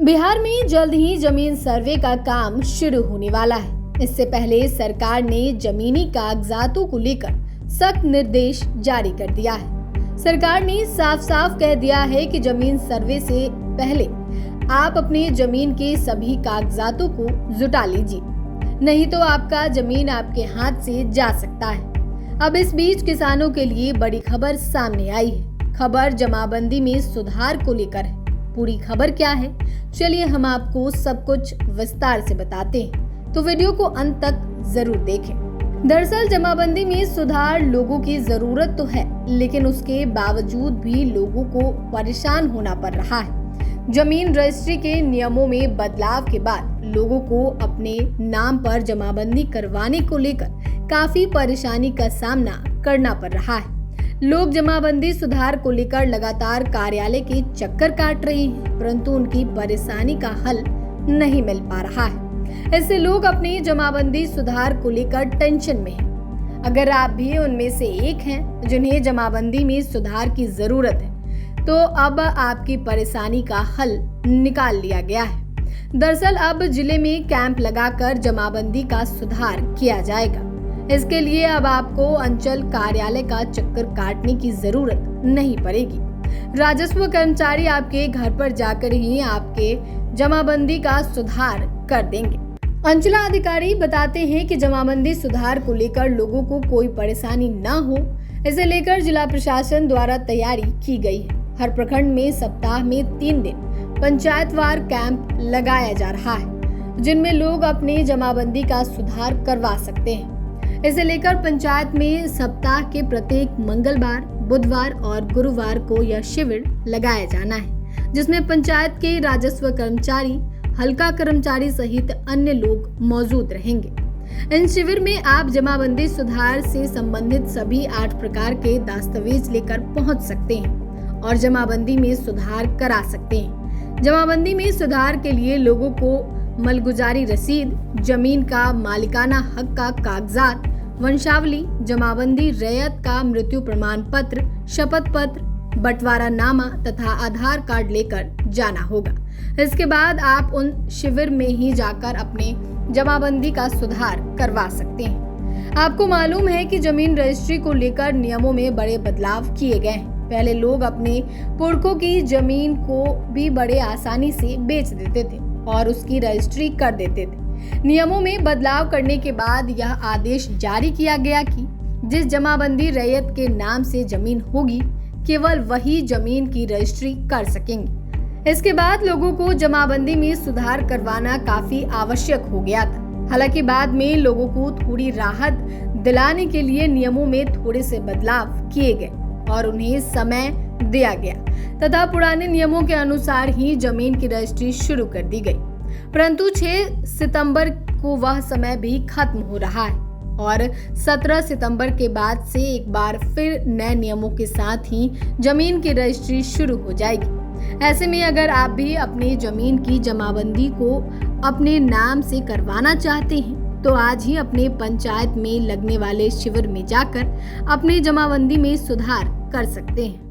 बिहार में जल्द ही जमीन सर्वे का काम शुरू होने वाला है। इससे पहले सरकार ने जमीनी कागजातों को लेकर सख्त निर्देश जारी कर दिया है। सरकार ने साफ साफ कह दिया है कि जमीन सर्वे से पहले आप अपने जमीन के सभी कागजातों को जुटा लीजिए, नहीं तो आपका जमीन आपके हाथ से जा सकता है। अब इस बीच किसानों के लिए बड़ी खबर सामने आई है। खबर जमाबंदी में सुधार को लेकर है। पूरी खबर क्या है, चलिए हम आपको सब कुछ विस्तार से बताते हैं, तो वीडियो को अंत तक जरूर देखें। दरअसल जमाबंदी में सुधार लोगों की जरूरत तो है, लेकिन उसके बावजूद भी लोगों को परेशान होना पड़ रहा है। जमीन रजिस्ट्री के नियमों में बदलाव के बाद लोगों को अपने नाम पर जमाबंदी करवाने को लेकर काफी परेशानी का सामना करना पड़ रहा है। लोग जमाबंदी सुधार को लेकर लगातार कार्यालय के चक्कर काट रहे हैं, परंतु उनकी परेशानी का हल नहीं मिल पा रहा है। ऐसे लोग अपनी जमाबंदी सुधार को लेकर टेंशन में हैं। अगर आप भी उनमें से एक हैं जिन्हें जमाबंदी में सुधार की जरूरत है, तो अब आपकी परेशानी का हल निकाल लिया गया है। दरअसल अब जिले में कैंप लगाकर जमाबंदी का सुधार किया जाएगा। इसके लिए अब आपको अंचल कार्यालय का चक्कर काटने की जरूरत नहीं पड़ेगी। राजस्व कर्मचारी आपके घर पर जाकर ही आपके जमाबंदी का सुधार कर देंगे। अंचला अधिकारी बताते हैं कि जमाबंदी सुधार को लेकर लोगों को कोई परेशानी न हो, इसे लेकर जिला प्रशासन द्वारा तैयारी की गई है। हर प्रखंड में सप्ताह में 3 दिन पंचायतवार कैंप लगाया जा रहा है, जिनमें लोग अपने जमाबंदी का सुधार करवा सकते हैं। इसे लेकर पंचायत में सप्ताह के प्रत्येक मंगलवार, बुधवार और गुरुवार को यह शिविर लगाया जाना है, जिसमें पंचायत के राजस्व कर्मचारी, हल्का कर्मचारी सहित अन्य लोग मौजूद रहेंगे। इन शिविर में आप जमाबंदी सुधार से संबंधित सभी 8 प्रकार के दस्तावेज लेकर पहुंच सकते हैं और जमाबंदी में सुधार करा सकते हैं। जमाबंदी में सुधार के लिए लोगों को मलगुजारी रसीद, जमीन का मालिकाना हक का कागजात, वंशावली, जमाबंदी रैयत का मृत्यु प्रमाण पत्र, शपथ पत्र, बंटवारा नामा तथा आधार कार्ड लेकर जाना होगा। इसके बाद आप उन शिविर में ही जाकर अपने जमाबंदी का सुधार करवा सकते हैं। आपको मालूम है कि जमीन रजिस्ट्री को लेकर नियमों में बड़े बदलाव किए गए हैं। पहले लोग अपने पुरखों की जमीन को भी बड़े आसानी से बेच देते थे और उसकी रजिस्ट्री कर देते थे। नियमों में बदलाव करने के बाद यह आदेश जारी किया गया कि जिस जमाबंदी रैयत के नाम से जमीन होगी, केवल वही जमीन की रजिस्ट्री कर सकेंगे। इसके बाद लोगों को जमाबंदी में सुधार करवाना काफी आवश्यक हो गया था। हालांकि बाद में लोगों को थोड़ी राहत दिलाने के लिए नियमों में थोड़े से बदलाव किए गए और उन्हें समय दिया गया तथा पुराने नियमों के अनुसार ही जमीन की रजिस्ट्री शुरू कर दी गई। परंतु 6 सितंबर को वह समय भी खत्म हो रहा है और 17 सितंबर के बाद से एक बार फिर नए नियमों के साथ ही जमीन की रजिस्ट्री शुरू हो जाएगी। ऐसे में अगर आप भी अपनी जमीन की जमाबंदी को अपने नाम से करवाना चाहते हैं, तो आज ही अपने पंचायत में लगने वाले शिविर में जाकर अपनी जमाबंदी में सुधार कर सकते हैं।